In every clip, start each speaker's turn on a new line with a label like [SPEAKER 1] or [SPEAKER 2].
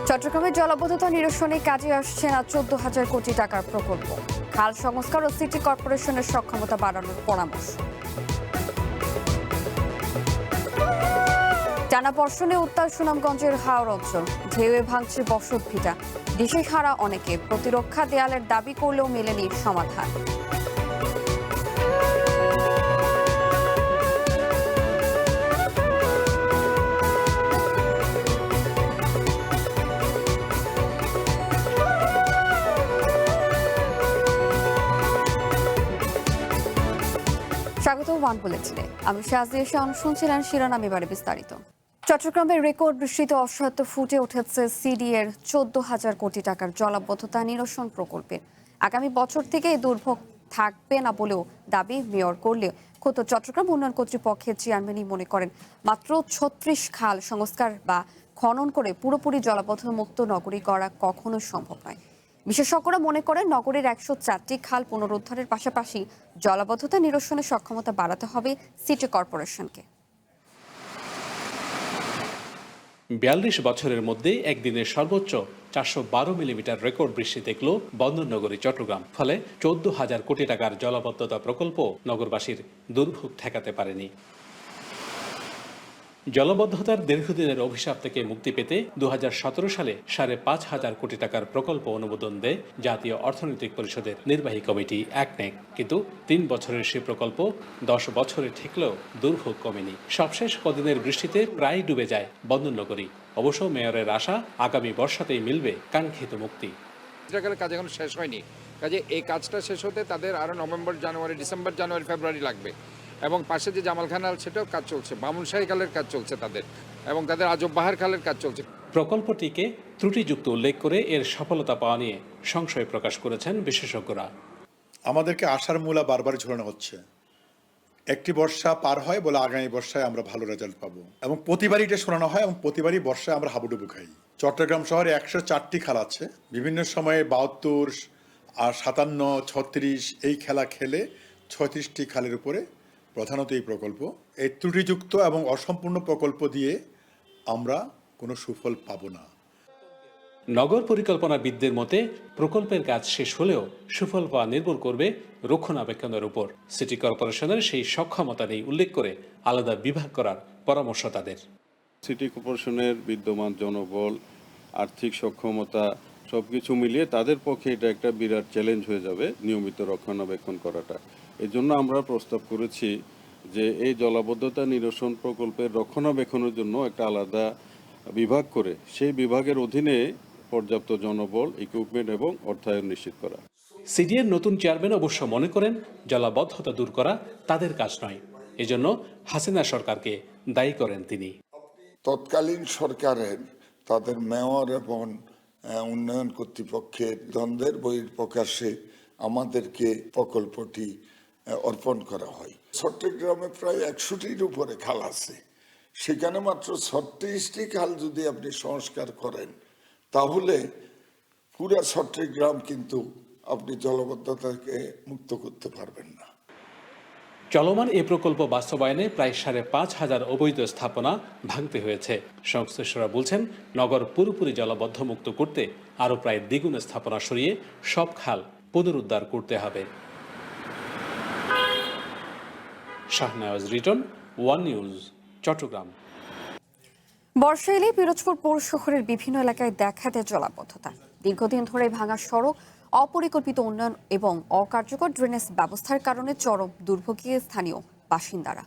[SPEAKER 1] চট্টগ্রামের জলাবদ্ধতা নিরসনে কাজে আসছে না 14,000 কোটি টাকার প্রকল্প। খাল সংস্কার ও সিটি কর্পোরেশনের সক্ষমতা বাড়ানোর পরামর্শ। টানা বর্ষণে উত্তাল সুনামগঞ্জের হাওর অঞ্চল, ঢেউয়ে ভাঙছে বসত ভিটা, দিশেহারা অনেকে। প্রতিরক্ষা দেয়ালের দাবি করলেও মেলেনি সমাধান। স্বাগত ওয়ান বুলেটিনে। আমি শাহজিয়া শান, শুনছিলেন শিরোনাম, এবারে বিস্তারিত। চট্টগ্রামের রেকর্ড বৃষ্টিতে অসহায়ত্ব ফুটে উঠেছে সিডি এর 14,000 কোটি টাকার জলাবদ্ধতা নিরসন প্রকল্পের। আগামী বছর থেকে এই দুর্ভোগ থাকবে না বলেও দাবি মেয়র করলেও খোদ চট্টগ্রাম উন্নয়ন কর্তৃপক্ষের চেয়ারম্যানই মনে করেন মাত্র 36 খাল সংস্কার বা খনন করে পুরোপুরি জলাবদ্ধ মুক্ত নগরী করা কখনোই সম্ভব নয়। বিশেষজ্ঞরা মনে করেন নগরীর 104টি খাল পুনরুদ্ধারের পাশাপাশি জলাবদ্ধতা নিরসনের সক্ষমতা বাড়াতে হবে সিটি কর্পোরেশনকে।
[SPEAKER 2] 42 বছরের মধ্যে একদিনের সর্বোচ্চ 412 মিলিমিটার রেকর্ড বৃষ্টি দেখল বন্দরনগরী চট্টগ্রাম। ফলে 14,000 কোটি টাকার জলাবদ্ধতা প্রকল্প নগরবাসীর দুর্ভোগ ঠেকাতে পারেনি। জলাবদ্ধতার দীর্ঘদিনের অভিশাপ থেকে মুক্তি পেতে 2017 সালে 5,500 কোটি টাকার প্রকল্প অনুমোদন দেয় জাতীয় অর্থনৈতিক পরিষদের নির্বাহী কমিটি একনেক। কিন্তু 3 বছরের সে প্রকল্প 10 বছরে ঠেকলেও দুর্ভোগ কমেনি। সবশেষ কদিনের বৃষ্টিতে প্রায় ডুবে যায় বন্দরনগরী। অবশ্য মেয়রের আশা, আগামী বর্ষাতেই মিলবে কাঙ্ক্ষিত মুক্তি।
[SPEAKER 3] কাজ এখন শেষ হয়নি, কাজে এই কাজটা শেষ হতে তাদের আরও নভেম্বর, জানুয়ারি, ডিসেম্বর, জানুয়ারি, ফেব্রুয়ারি লাগবে। এবং পাশে যে জামাল খানাল, সেটাও কাজ চলছে, বামুনশাহী খালের কাজ চলছে তাদের, এবং তাদের আজব বাহার খালের কাজ চলছে।
[SPEAKER 2] প্রকল্পটিকে ত্রুটিযুক্ত উল্লেখ করে এর সফলতা পাওয়া নিয়ে সংশয় প্রকাশ করেছেন বিশেষজ্ঞরা।
[SPEAKER 4] আমাদেরকে আশার মূলা বারবার ঝোলানো হচ্ছে। একটি বর্ষা পার হয় বলে আগামী বর্ষায় আমরা ভালো রেজাল্ট পাবো, এবং প্রতিবারই এটা শোনানো হয়, এবং প্রতিবারই বর্ষায় আমরা হাবুডুবু খাই। চট্টগ্রাম শহরে 104টি খাল আছে। বিভিন্ন সময়ে 72 আর 57, 36 এই খেলা খেলে 36টি খালের উপরে প্রধানত এই প্রকল্প। এই ত্রুটিযুক্ত এবং অসম্পূর্ণ প্রকল্প দিয়ে আমরা কোনো সুফল পাবো না।
[SPEAKER 2] নগর পরিকল্পনাবিদদের মতে প্রকল্পের কাজ শেষ হলেও সুফল পাওয়া নির্ভর করবে রক্ষণাবেক্ষণের উপর। সিটি কর্পোরেশনের সেই সক্ষমতা নেই উল্লেখ করে আলাদা বিভাগ করার পরামর্শ তাদের।
[SPEAKER 5] সিটি কর্পোরেশনের বিদ্যমান জনবল, আর্থিক সক্ষমতা সবকিছু মিলিয়ে তাদের পক্ষে এটা একটা বিরাট চ্যালেঞ্জ হয়ে যাবে নিয়মিত রক্ষণাবেক্ষণ করাটা। এই জন্য আমরা প্রস্তাব করেছি যে এই জলাবদ্ধতা নিরসন প্রকল্পের রক্ষণাবেক্ষণের জন্য একটা আলাদা বিভাগ করে সেই বিভাগের অধীনে পর্যাপ্ত জনবল, ইকুইপমেন্ট এবং অর্থায়ন নিশ্চিত করা।
[SPEAKER 2] সিডিএর নতুন চেয়ারম্যান অবশ্য মনে করেন জলাবদ্ধতা দূর করা তাদের কাজ নয়। এজন্য হাসিনা সরকারকে দায়ী করেন তিনি।
[SPEAKER 6] তৎকালীন সরকারের তাদের মেয়র এবং উন্নয়ন কর্তৃপক্ষের দ্বন্দ্বের বহিঃপ্রকাশে আমাদেরকে প্রকল্পটি অর্পণ করা হয়। চট্টগ্রামে প্রায় 100টির উপরে খাল আছে, সেখানে মাত্র 36টি খাল যদি আপনি সংস্কার করেন তাহলে পুরা চট্টগ্রাম কিন্তু আপনি জলাবদ্ধতাকে মুক্ত করতে পারবেন না।
[SPEAKER 2] চলমান এ প্রকল্প বাস্তবায়নে প্রায় 5,500 অবৈধ স্থাপনা ভাঙতে হয়েছে। সংশ্লিষ্টরা বলছেন নগর পুরোপুরি জলাবদ্ধ মুক্ত করতে আরও প্রায় দ্বিগুণ স্থাপনা সরিয়ে সব খাল পুনরুদ্ধার করতে হবে। শাহনায়াজ রিটন, ওয়ান নিউজ, চট্টগ্রাম।
[SPEAKER 1] বর্ষা এলে পিরোজপুর পৌর শহরের বিভিন্ন এলাকায় দেখা দেয় জলাবদ্ধতা। দীর্ঘদিন ধরে ভাঙা সড়ক, অপরিকল্পিত উন্নয়ন এবং অকার্যকর ড্রেনেজ ব্যবস্থার কারণে চরম দুর্ভোগে স্থানীয় বাসিন্দারা।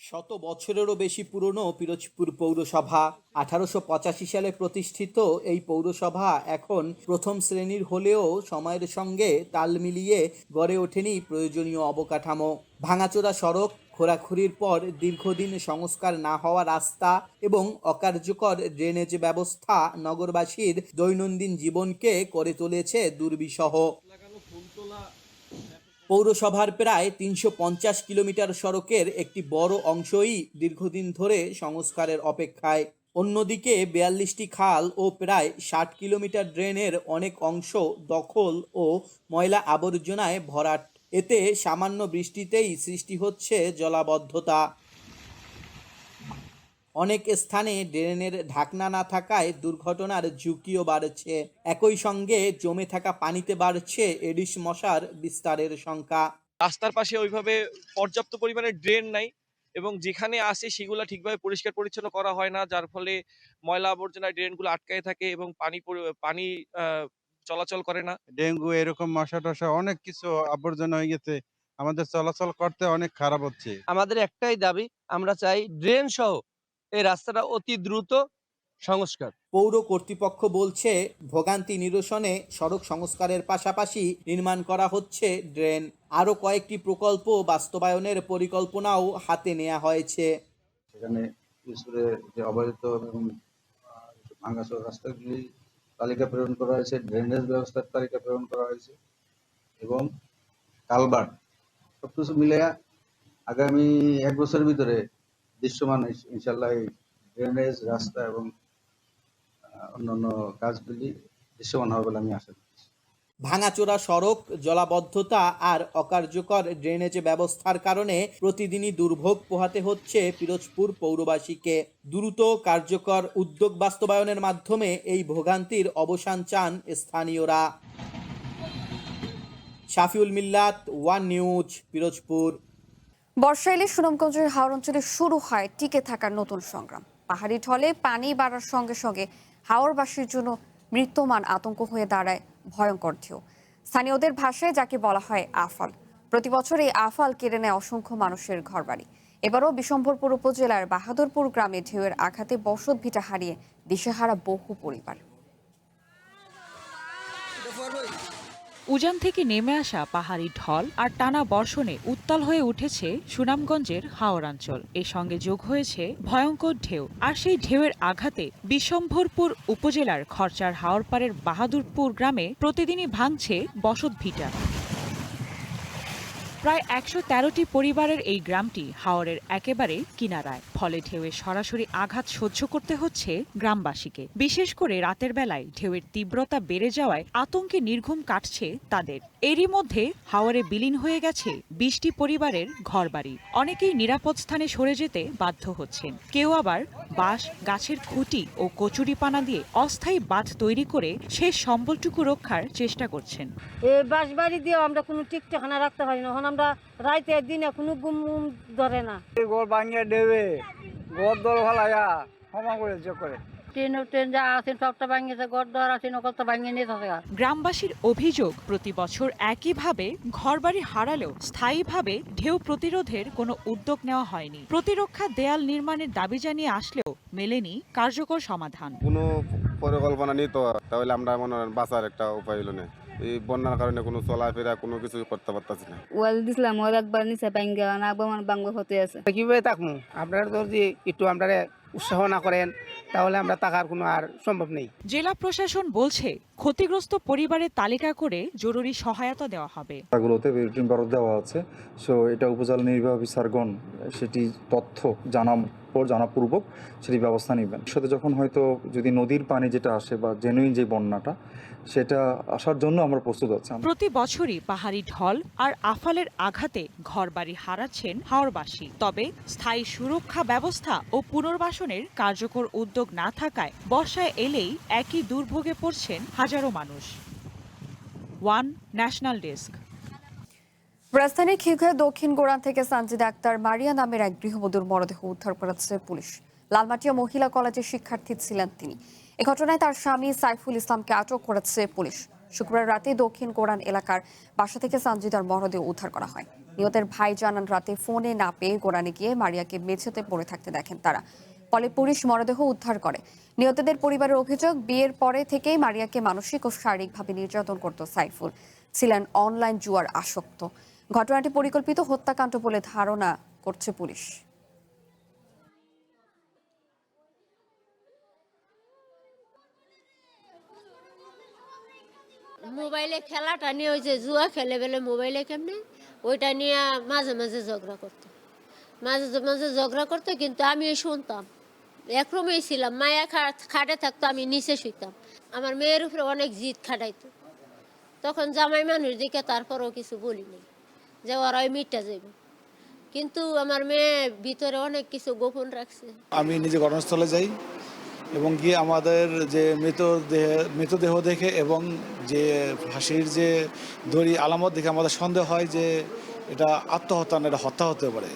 [SPEAKER 7] শত বছরেরও বেশি পুরনো পিরোজপুর পৌরসভা 1885 সালে প্রতিষ্ঠিত। এই পৌরসভা এখন প্রথম শ্রেণীর হলেও সময়ের সঙ্গে তাল মিলিয়ে গড়ে ওঠেনি প্রয়োজনীয় অবকাঠামো। ভাঙাচোরা সড়ক, খোঁড়াখুড়ির পর দীর্ঘদিন সংস্কার না হওয়া রাস্তা এবং অকার্যকর ড্রেনেজ ব্যবস্থা নগরবাসীর দৈনন্দিন জীবনকে করে তুলেছে দুর্বিষহ। পৌরসভার প্রায় 350 কিলোমিটার সড়কের একটি বড় অংশই দীর্ঘদিন ধরে সংস্কারের অপেক্ষায়। অন্যদিকে 42টি খাল ও প্রায় 60 কিলোমিটার ড্রেনের অনেক অংশ দখল ও ময়লা আবর্জনায় ভরাট। এতে সামান্য বৃষ্টিতেই সৃষ্টি হচ্ছে জলাবদ্ধতা। অনেক স্থানে ড্রেনের ঢাকনা না থাকায় দুর্ঘটনার ঝুঁকিও বাড়ছে। একই সঙ্গে জমে থাকা পানিতে বাড়ছে এডিস মশার বিস্তারের সংখ্যা।
[SPEAKER 8] রাস্তার পাশে ওইভাবে পর্যাপ্ত পরিমাণে ড্রেন নাই এবং যেখানে আসে সেগুলো ঠিকভাবে পরিষ্কার পরিচ্ছন্ন করা হয় না, যার ফলে ময়লা আবর্জনা ড্রেনগুলো আটকায় থাকে এবং পানি চলাচল করে না।
[SPEAKER 9] ডেঙ্গু এরকম মশা টশা অনেক কিছু আবর্জনা হয়ে গেছে, আমাদের চলাচল করতে অনেক খারাপ হচ্ছে।
[SPEAKER 10] আমাদের একটাই দাবি, আমরা চাই ড্রেন সহ এই রাস্তাটা অতি দ্রুত সংস্কার।
[SPEAKER 7] পৌর কর্তৃপক্ষ বলছে ভোগান্তি নিরসনে সড়ক সংস্কারের পাশাপাশি নির্মাণ করা হচ্ছে ড্রেন। আরও কয়েকটি প্রকল্প বাস্তবায়নের পরিকল্পনাও হাতে নেওয়া হয়েছে।
[SPEAKER 11] সেখানে যে অবৈধ এবং ভাঙাচোরা রাস্তাগুলি তালিকা প্রেরণ করা হয়েছে, ড্রেনেজ ব্যবস্থার তালিকা প্রেরণ করা হয়েছে এবং কালভার্ট সবকিছু মিলে আগামী 1 বছরের ভিতরে দৃশ্যমান ইনশাল্লাহ এই ড্রেনেজ, রাস্তা এবং অন্যান্য কাজগুলি দৃশ্যমান হবে বলে আমি আশা করছি।
[SPEAKER 7] ভাঙাচোরা সড়ক, জলাবদ্ধতা আর অকার্যকর ড্রেনেজ ব্যবস্থার কারণে প্রতিদিনই দুর্ভোগ পোহাতে হচ্ছে পিরোজপুর পৌরবাসীকে। দ্রুত কার্যকর উদ্যোগ বাস্তবায়নের মাধ্যমে এই ভোগান্তির অবসান চান স্থানীয়রা। শাফিউল মিল্লাত, ওয়ান নিউজ, পিরোজপুর।
[SPEAKER 1] বর্ষা এলে সুনামগঞ্জের হাওর অঞ্চলে শুরু হয় টিকে থাকার নতুন সংগ্রাম। পাহাড়ি ঢলে পানি বাড়ার সঙ্গে সঙ্গে হাওরবাসীর জন্য মৃত্যুমান আতঙ্ক হয়ে দাঁড়ায় ভয়ঙ্কর ঢেউ। স্থানীয়দের ভাষায় যাকে বলা হয় আফাল। প্রতি বছর এই আফাল কেড়ে নেয় অসংখ্য মানুষের ঘরবাড়ি। এবারও বিশম্ভরপুর উপজেলার বাহাদুরপুর গ্রামে ঢেউয়ের আঘাতে বসত ভিটা হারিয়ে দিশেহারা বহু পরিবার।
[SPEAKER 12] উজান থেকে নেমে আসা পাহাড়ি ঢল আর টানা বর্ষণে উত্তাল হয়ে উঠেছে সুনামগঞ্জের হাওরাঞ্চল। এর সঙ্গে যোগ হয়েছে ভয়ঙ্কর ঢেউ। আর সেই ঢেউয়ের আঘাতে বিশম্ভরপুর উপজেলার খরচার হাওরপাড়ের বাহাদুরপুর গ্রামে প্রতিদিনই ভাঙছে বসত ভিটা। প্রায় ১১৩টি পরিবারের এই গ্রামটি হাওরের একেবারে কিনারায়। ফলে ঢেউয়ের সরাসরি আঘাত সহ্য করতে হচ্ছে গ্রামবাসীকে। বিশেষ করে রাতের বেলায় ঢেউয়ের তীব্রতা বেড়ে যাওয়ায় আতঙ্কে নির্ঘুম কাটছে তাদের। এরই মধ্যে হাওরে বিলীন হয়ে গেছে ২০টি পরিবারের ঘরবাড়ি। অনেকেই নিরাপদ স্থানে সরে যেতে বাধ্য হচ্ছেন। কেউ আবার বাঁশ, গাছের খুঁটি ও কচুরিপানা দিয়ে অস্থায়ী বাঁধ তৈরি করে শেষ সম্বলটুকু রক্ষার চেষ্টা করছেন।
[SPEAKER 13] এই বাঁশ বাড়ি দিয়ে আমরা কোনো ঠিকঠাকানা রাখতে পারি না। আমরা রাইতে দিনে কোনো গুম ধরে না।
[SPEAKER 10] ঘর ভাঙিয়ে দেবে, ঘর দর ভালাইয়া ক্ষমা করে যে করে।
[SPEAKER 13] ট্রেন যা আছেন সবটা ভাঙিয়েছে, ঘর দর আছে নকলটা ভাঙিয়ে নিয়ে থাকে।
[SPEAKER 12] গ্রামবাসীর অভিযোগ, প্রতি বছর একইভাবে ঘরবাড়ি হারালেও স্থায়ীভাবে ঢেউ প্রতিরোধের কোনো উদ্যোগ নেওয়া হয়নি। প্রতিরক্ষা দেয়াল নির্মাণের দাবি জানিয়ে আসলেও মেলেনি কার্যকর সমাধান।
[SPEAKER 9] কোনো পরিকল্পনা নিত তাহলে আমরা মনে হয় বাঁচার একটা উপায় হলো না। এই বন্যার কারণে কোনো চলাফেরা কোনো কিছু করতে পারতাছি না।
[SPEAKER 13] ওয়াল দিছিলাম, ওয়াল একবার নিচে ভাঙ্গে না একবার বাংলা হতে আছে।
[SPEAKER 10] কিভাবে থাকবো? আপনারা যদি একটু আমরা উৎসাহ না করেন তাহলে আমরা থাকার কোনো আর সম্ভব নেই।
[SPEAKER 12] জেলা প্রশাসন বলছে ক্ষতিগ্রস্ত পরিবারের তালিকা করে জরুরি সহায়তা দেওয়া হবে।
[SPEAKER 14] এগুলোতে রুটিন বরাদ্দ দেওয়া আছে। সো এটা উপজেলা নির্বাহী অফিসারগণ সেটি তথ্য জানাপূর্বক সেটি ব্যবস্থা নেবেন। সাথে যখন হয়তো যদি নদীর পানি যেটা আসে বা জেনুইন যে বন্যাটা সেটা আসার জন্য আমরা প্রস্তুত আছি।
[SPEAKER 12] প্রতি বছরই পাহাড়ি ঢল আর আফালের আঘাতে ঘরবাড়ি হারাচ্ছেন হাওরবাসী। তবে স্থায়ী সুরক্ষা ব্যবস্থা ও পুনর্বাসনের কার্যকর উদ্যোগ না থাকায় বর্ষায় এলেই একই দুর্ভোগে পড়ছেন হাজারো মানুষ। One national desk.
[SPEAKER 1] রাজধানীর খিলগাঁও দক্ষিণ গোরান থেকে সানজিদা আক্তার মারিয়া নামের এক গৃহবধূর মরদেহ উদ্ধার করেছে পুলিশ। লালমাটিয়া মহিলা কলেজের শিক্ষার্থী ছিলেন তিনি। এ ঘটনায় তার স্বামী সাইফুল ইসলামকে আটক করেছে পুলিশ। শুক্রবার রাতে দক্ষিণ গোরান এলাকার বাসা থেকে সানজিদার মরদেহ উদ্ধার করা হয়। নিহতের ভাই জানান রাতে ফোনে না পেয়ে গোরানে গিয়ে মারিয়াকে মেঝেতে পড়ে থাকতে দেখেন তারা। ফলে পুলিশ মরদেহ উদ্ধার করে। নিহতদের পরিবারের অভিযোগ, বিয়ের পরে থেকেই মারিয়াকে মানসিক ও শারীরিকভাবে নির্যাতন করত সাইফুল। ছিলেন অনলাইন জুয়ার আসক্ত। ঘটনাটি পরিকল্পিত হত্যাকাণ্ড বলে ধারণা করছে পুলিশ।
[SPEAKER 13] মোবাইলে খেলাটা নিয়ে ওই যে জুয়া খেলে বেলে মোবাইলে কেমনে ওইটা নিয়ে মাঝে মাঝে ঝগড়া করতো, কিন্তু আমি শুনতাম। এক রুমেই ছিলাম, মায়া খাটে থাকতো, আমি নিচে শুইতাম। আমার মেয়ের উপরে অনেক জিদ খাটাইতো। তখন জামাই মানুষ দিকে তারপরও কিছু বলিনি যে ওরা ওই মিটটা যাবে। কিন্তু আমার মেয়ে ভিতরে অনেক কিছু গোপন রাখছে।
[SPEAKER 15] আমি নিজে ঘটনাস্থলে যাই এবং গিয়ে আমাদের যে মৃতদেহ দেখে এবং যে ফাঁসির যে দড়ি আলামত দেখে আমাদের সন্দেহ হয় যে এটা আত্মহত্যা না, এটা হত্যা হতে পারে।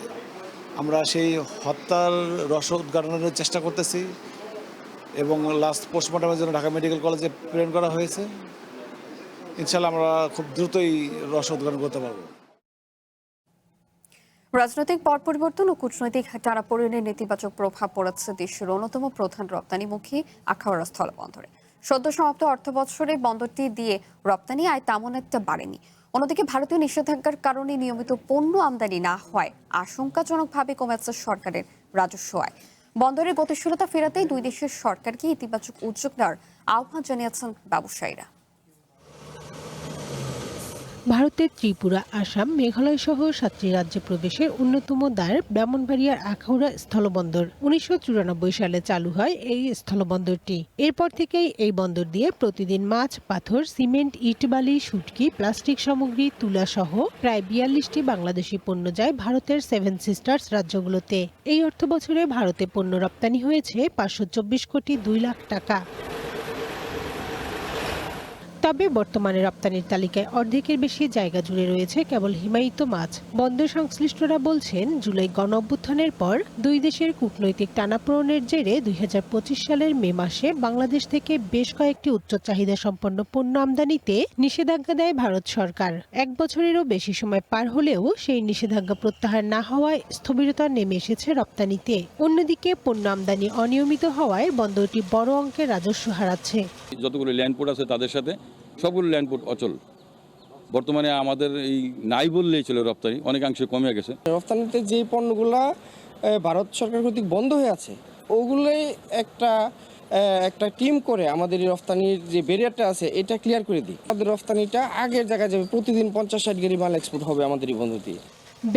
[SPEAKER 15] আমরা সেই হত্যার রহস্য উদ্ঘাটনের চেষ্টা করতেছি এবং লাস্ট পোস্টমর্টমের জন্য ঢাকা মেডিকেল কলেজে প্রেরণ করা হয়েছে। ইনশাল্লাহ আমরা খুব দ্রুতই রহস্য উদ্ঘাটন করতে পারবো।
[SPEAKER 1] রাজনৈতিক পট পরিবর্তন ও কূটনৈতিক টানাপোড়েনের নেতিবাচক প্রভাব পড়েছে দেশের অন্যতম প্রধান রপ্তানিমুখী আখাউড়া স্থলবন্দরে। সদ্য সমাপ্ত অর্থবছরে বন্দরটি দিয়ে রপ্তানি আয় তেমন একটা বাড়েনি। অন্যদিকে ভারতীয় নিষেধাজ্ঞার কারণে নিয়মিত পণ্য আমদানি না হওয়ায় আশঙ্কাজনকভাবে কমেছে সরকারের রাজস্ব আয়। বন্দরের গতিশীলতা ফেরাতেই দুই দেশের সরকারকে ইতিবাচক উদ্যোগ নেওয়ার আহ্বান জানিয়েছেন ব্যবসায়ীরা।
[SPEAKER 16] ভারতের ত্রিপুরা, আসাম, মেঘালয় সহ 7টি রাজ্যে প্রবেশের অন্যতম দ্বার ব্রাহ্মণবাড়িয়ার আখাউড়া স্থলবন্দর। 1994 সালে চালু হয় এই স্থলবন্দরটি। এরপর থেকেই এই বন্দর দিয়ে প্রতিদিন মাছ, পাথর, সিমেন্ট, ইট, বালি, শুটকি, প্লাস্টিক সামগ্রী, তুলা সহ প্রায় 42টি বাংলাদেশি পণ্য যায় ভারতের 7 সিস্টার্স রাজ্যগুলোতে। এই অর্থবছরে ভারতে পণ্য রপ্তানি হয়েছে 524 কোটি 2 লাখ টাকা। তবে বর্তমানে রপ্তানির তালিকায় অর্ধেকের বেশি জায়গা জুড়ে রয়েছে কেবল হিমায়িত মাছ। বন্দর সংশ্লিষ্টরা বলছেন, জুলাই গণ অভ্যুত্থানের পর দুই দেশের কূটনৈতিক টানাপোড়েনের জেরে 2025 সালের মে মাসে বাংলাদেশ থেকে বেশ কয়েকটি উচ্চ চাহিদা সম্পন্ন পণ্য আমদানিতে নিষেধাজ্ঞা দেয় ভারত সরকার। 1 বছরেরও বেশি সময় পার হলেও সেই নিষেধাজ্ঞা প্রত্যাহার না হওয়ায় স্থবিরতা নেমে এসেছে রপ্তানিতে। অন্যদিকে পণ্য আমদানি অনিয়মিত হওয়ায় বন্দরটি বড় অঙ্কের রাজস্ব হারাচ্ছে।
[SPEAKER 17] যতগুলো ল্যান্ডপোর্ট আছে তাদের সাথে সবগুলো ল্যান্ডপোর্ট অচল। বর্তমানে আমাদের এই নাই বললেই চলে, রপ্তানি অনেকাংশে কমে গেছে।
[SPEAKER 18] রপ্তানিতে যে পণ্যগুলা ভারত সরকার কর্তৃক বন্ধ হয়ে আছে ওগুলোই একটা টিম করে আমাদের এই রপ্তানির যে ব্যারিয়ারটা আছে এটা ক্লিয়ার করে দিই। আমাদের রপ্তানিটা আগের জায়গায় যাবে, প্রতিদিন 50-60 গাড়ি মাল এক্সপোর্ট হবে আমাদের এই বন্দর দিয়ে।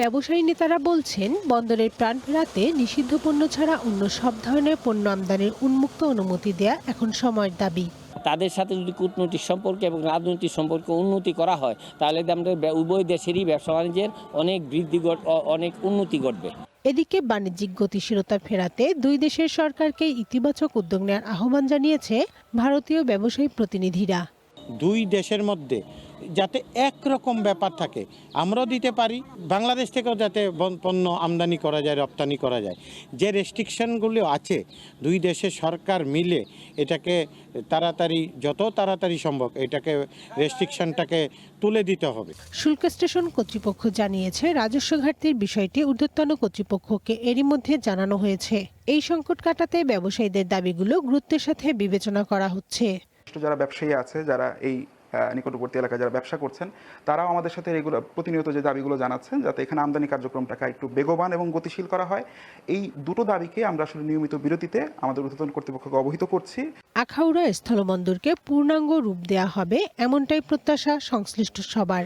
[SPEAKER 16] ব্যবসায়ী নেতারা বলছেন, বন্দরের প্রাণ ফেরাতে নিষিদ্ধ পণ্য ছাড়া অন্য সব ধরনের পণ্য আমদানির উন্মুক্ত অনুমতি দেয়া এখন সময়ের দাবি।
[SPEAKER 19] তাদের সাথে যদি কূটনৈতিক সম্পর্ক এবং রাজনৈতিক সম্পর্ক উন্নতি করা হয় তাহলে আমাদের উভয় দেশেরই ব্যবসা বাণিজ্যের অনেক বৃদ্ধি অনেক উন্নতি ঘটবে।
[SPEAKER 16] এদিকে বাণিজ্যিক গতিশীলতা ফেরাতে দুই দেশের সরকারকে ইতিবাচক উদ্যোগ নেওয়ার আহ্বান জানিয়েছে ভারতীয় ব্যবসায়ী প্রতিনিধিরা।
[SPEAKER 20] দুই দেশের মধ্যে যাতে একরকম ব্যাপার থাকে, আমরাও দিতে পারি, বাংলাদেশ থেকেও যাতে পণ্য আমদানি করা যায়, রপ্তানি করা যায়। যে রেস্ট্রিকশনগুলো আছে দুই দেশের সরকার মিলে এটাকে যত তাড়াতাড়ি সম্ভব এটাকে রেস্ট্রিকশনটাকে তুলে দিতে হবে।
[SPEAKER 16] শুল্ক স্টেশন কর্তৃপক্ষ জানিয়েছে, রাজস্ব ঘাটতির বিষয়টি ঊর্ধ্বতন কর্তৃপক্ষকে এরই মধ্যে জানানো হয়েছে। এই সংকট কাটাতে ব্যবসায়ীদের দাবিগুলো গুরুত্বের সাথে বিবেচনা করা হচ্ছে।
[SPEAKER 21] যারা ব্যবসায়ী আছে, যারা এই নিকটবর্তী এলাকায় যারা ব্যবসা করছেন, তারাও আমাদের সাথে এগুলো প্রতিনিয়ত যে দাবিগুলো জানাচ্ছেন যাতে এখানে আমদানি কার্যক্রমটাকে একটু বেগবান এবং গতিশীল করা হয়। এই দুটো দাবিকে আমরা আসলে নিয়মিত বিরতিতে আমাদের ঊর্ধ্বতন কর্তৃপক্ষকে অবহিত করছি।
[SPEAKER 16] আখাউড়া স্থলবন্দরকে পূর্ণাঙ্গ রূপ দেয়া হবে, এমনটাই প্রত্যাশা সংশ্লিষ্ট সবার।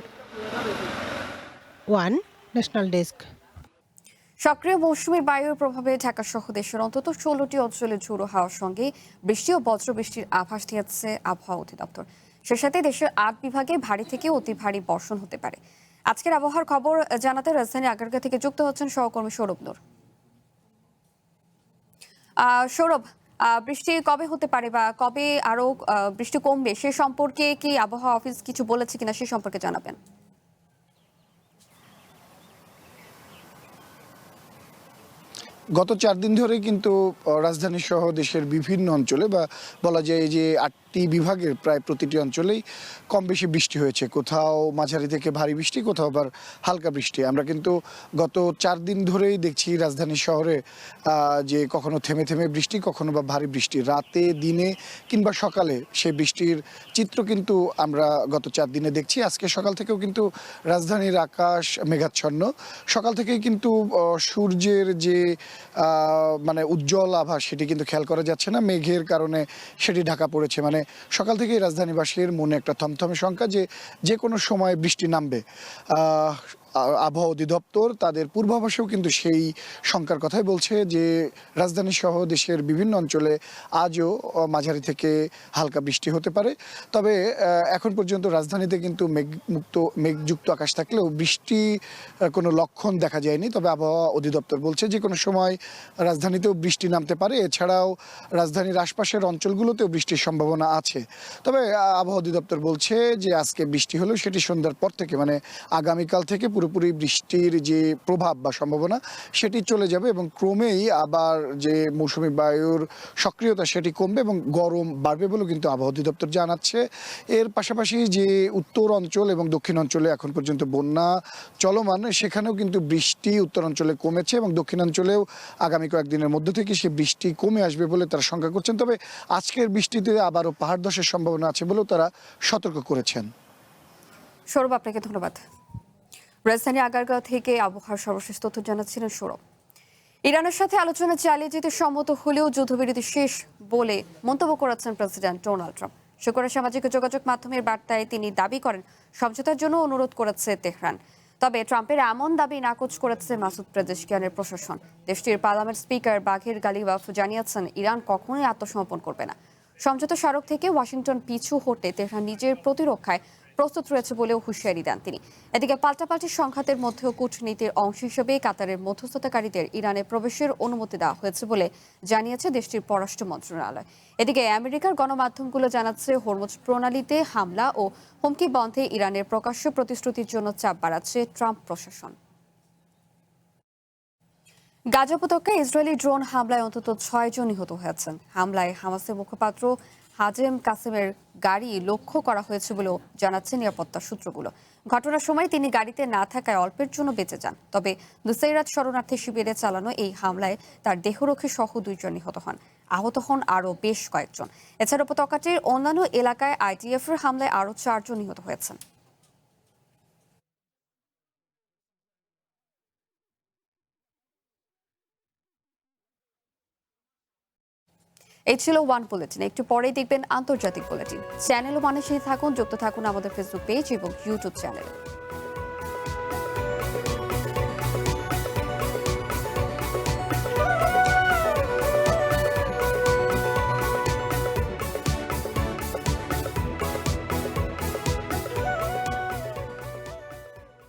[SPEAKER 16] One national desk.
[SPEAKER 1] সক্রিয় মৌসুমী বায়ুর প্রভাবে ঢাকা সহ দেশের অন্তত 16টি অঞ্চলে ঝোড়ো হাওয়ার সঙ্গে বৃষ্টি ও বজ্রবৃষ্টির আভাস দিয়েছে আবহাওয়া অধিদপ্তর। সে সাথে দেশের 8 বিভাগে ভারী থেকে অতি ভারী বর্ষণ হতে পারে। আজকের আবহাওয়ার খবর জানাতে রাজধানী আগারগাঁও থেকে যুক্ত হচ্ছেন সহকর্মী সৌরভ নূর। সৌরভ, বৃষ্টি কবে হতে পারে বা কবে আরো বৃষ্টি কমবে সে সম্পর্কে কি আবহাওয়া অফিস কিছু বলেছে কিনা সে সম্পর্কে জানাবেন।
[SPEAKER 22] গত 4 দিন ধরে কিন্তু রাজধানী সহ দেশের বিভিন্ন অঞ্চলে বা বলা যায় যে 8টি বিভাগের প্রায় প্রতিটি অঞ্চলেই কম বেশি বৃষ্টি হয়েছে। কোথাও মাঝারি থেকে ভারী বৃষ্টি, কোথাও আবার হালকা বৃষ্টি। আমরা কিন্তু গত 4 দিন ধরেই দেখছি রাজধানী শহরে যে কখনো থেমে থেমে বৃষ্টি, কখনো বা ভারী বৃষ্টি, রাতে দিনে কিংবা সকালে সেই বৃষ্টির চিত্র কিন্তু আমরা গত 4 দিনে দেখছি। আজকে সকাল থেকেও কিন্তু রাজধানীর আকাশ মেঘাচ্ছন্ন। সকাল থেকেই কিন্তু সূর্যের যে মানে উজ্জ্বল আভা সেটি কিন্তু খেয়াল করা যাচ্ছে না, মেঘের কারণে সেটি ঢাকা পড়েছে। মানে সকাল থেকেই রাজধানীবাসীর মনে একটা থমথমে শঙ্কা যে কোনো সময় বৃষ্টি নামবে। আবহাওয়া অধিদপ্তর তাদের পূর্বাভাসেও কিন্তু সেই শঙ্কার কথাই বলছে যে রাজধানী সহ দেশের বিভিন্ন অঞ্চলে আজও মাঝারি থেকে হালকা বৃষ্টি হতে পারে। তবে এখন পর্যন্ত রাজধানীতে কিন্তু মেঘযুক্ত আকাশ থাকলেও বৃষ্টি কোনো লক্ষণ দেখা যায়নি। তবে আবহাওয়া অধিদপ্তর বলছে যে কোনো সময় রাজধানীতেও বৃষ্টি নামতে পারে। এছাড়াও রাজধানীর আশপাশের অঞ্চলগুলোতেও বৃষ্টির সম্ভাবনা আছে। তবে আবহাওয়া অধিদপ্তর বলছে যে আজকে বৃষ্টি হলেও সেটি সন্ধ্যার পর থেকে মানে আগামীকাল থেকে পুরোপুরি বৃষ্টির যে প্রভাব বা সম্ভাবনা সেটি চলে যাবে এবং ক্রমেই আবার যে মৌসুমী বায়ুর সক্রিয়তা সেটি কমবে এবং গরম বাড়বে বলেও কিন্তু আবহাওয়া অধিদপ্তর জানাচ্ছে। এর পাশাপাশি যে উত্তর অঞ্চল এবং দক্ষিণ অঞ্চলে এখন পর্যন্ত বন্যা চলমান, সেখানেও কিন্তু বৃষ্টি উত্তর অঞ্চলে কমেছে এবং দক্ষিণাঞ্চলেও আগামী কয়েকদিনের মধ্যে থেকে সে বৃষ্টি কমে আসবে বলে তারা শঙ্কা করছেন। তবে আজকের বৃষ্টিতে আবারও পাহাড় ধসের সম্ভাবনা আছে বলেও তারা সতর্ক করেছেন।
[SPEAKER 1] সৌরভ, আপনাকে ধন্যবাদ। রাজধানী আগারগাঁও থেকে আবহাওয়ার সর্বশেষ তথ্য জানাচ্ছিলেন সৌরভ। ইরানের সাথে আলোচনা চালিয়ে যেতে সম্মত হলেও যুদ্ধবিরতি শেষ বলে মন্তব্য করেছেন প্রেসিডেন্ট ডোনাল্ড ট্রাম্প। শুক্রবার সামাজিক যোগাযোগ মাধ্যমের বার্তায় তিনি দাবি করেন সমঝোতার জন্য অনুরোধ করেছে তেহরান। তবে ট্রাম্পের এমন দাবি নাকচ করেছে মাসুদ পেজেশকিয়ানের প্রশাসন। দেশটির পার্লামেন্ট স্পিকার বাঘির গালিবাফ জানিয়েছেন ইরান কখনোই আত্মসমর্পণ করবে না। সমঝোতা স্মারক থেকে ওয়াশিংটন পিছু হটে তেহরান নিজের প্রতিরক্ষায় প্রস্তুত রয়েছে বলেও হুঁশিয়ারি দেন তিনি। এদিকে পাল্টাপাল্টি সংঘাতের মধ্যেও কূটনীতির অংশ হিসেবে কাতারের মধ্যস্থতাকারীদের ইরানে প্রবেশের অনুমতি দেওয়া হয়েছে বলে জানিয়েছে দেশটির পররাষ্ট্র মন্ত্রণালয়। এদিকে আমেরিকার গণমাধ্যমগুলো জানাচ্ছে হরমুজ প্রণালীতে হামলা ও হুমকি বন্ধে ইরানের প্রকাশ্য প্রতিশ্রুতির জন্য চাপ বাড়াচ্ছে ট্রাম্প প্রশাসন। গাজা উপত্যকায় ইসরায়েলি ড্রোন হামলায় অন্তত 6 জন নিহত হয়েছেন। হামলায় হামাসের মুখপাত্র হাজেম কাসেমের গাড়ি লক্ষ্য করা হয়েছে বলেও জানাচ্ছে নিরাপত্তা সূত্রগুলো। ঘটনার সময় তিনি গাড়িতে না থাকায় অল্পের জন্য বেঁচে যান। তবে নুসাইরাত শরণার্থী শিবিরে চালানো এই হামলায় তার দেহরক্ষী সহ 2 জন নিহত হন। আহত হন আরও বেশ কয়েকজন। এছাড়া উপত্যকাটির অন্যান্য এলাকায় আইডিএফ এর হামলায় আরও 4 জন নিহত হয়েছেন। এই ছিল ওয়ান বুলেটিন। একটু পরেই দেখবেন আন্তর্জাতিক বুলেটিন। চ্যানেল ও মানুষের থাকুন, যুক্ত থাকুন আমাদের ফেসবুক পেজ এবং ইউটিউব চ্যানেলে।